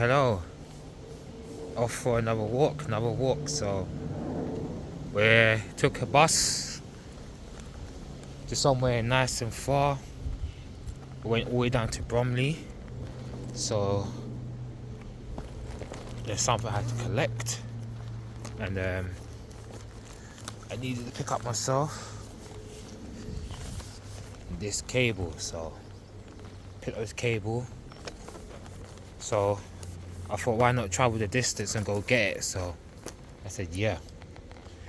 hello. Off for another walk, So we took a bus to somewhere nice and far. We went all the way down to Bromley. So there's something I had to collect, and I needed to pick up myself this cable. So pick up this cable. So I thought, why not travel the distance and go get it? So I said, yeah.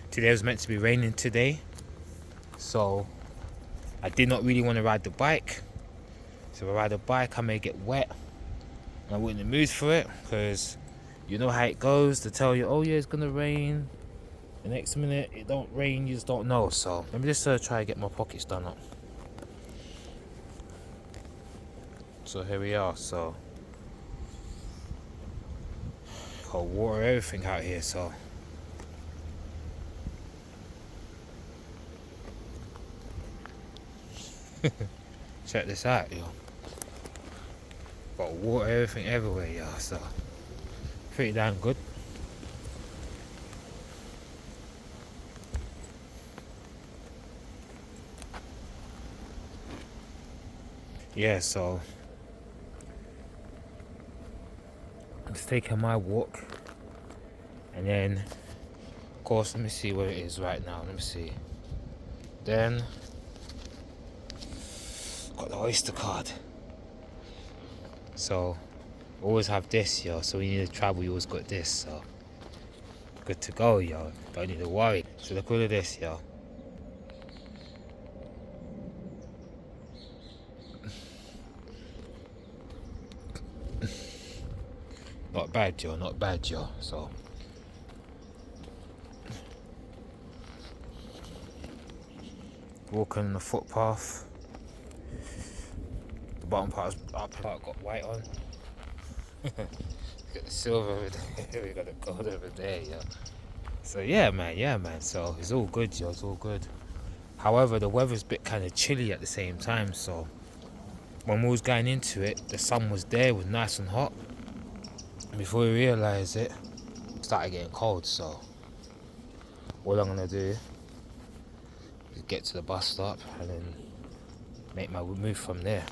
Today was meant to be raining today, so I did not really want to ride the bike. So if I ride the bike, I may get wet. And I wasn't in the mood for it, because you know how it goes. They tell you, oh yeah, it's gonna rain. The next minute it don't rain, you just don't know. So let me just try to get my pockets done up. So here we are. So got water, everything out here. So check this out, yo. Got water, everything everywhere, yo. So pretty damn good. Yeah, so I'm just taking my walk, and then of course, let me see where it is right now. Let me see. Then got the Oyster card. So always have this, yo. So when you need to travel, you always got this. So good to go, yo. Don't need to worry. So look at this, yo. Not bad, yo. Not bad, yo. So walking on the footpath. The bottom part got white on. Got the silver over there. We got the gold over there, yo. So yeah, man. So it's all good, yo. It's all good. However, the weather's a bit kind of chilly at the same time. So when we was going into it, the sun was there, it was nice and hot. And before we realised it started getting cold. So all I'm gonna do is get to the bus stop and then make my move from there.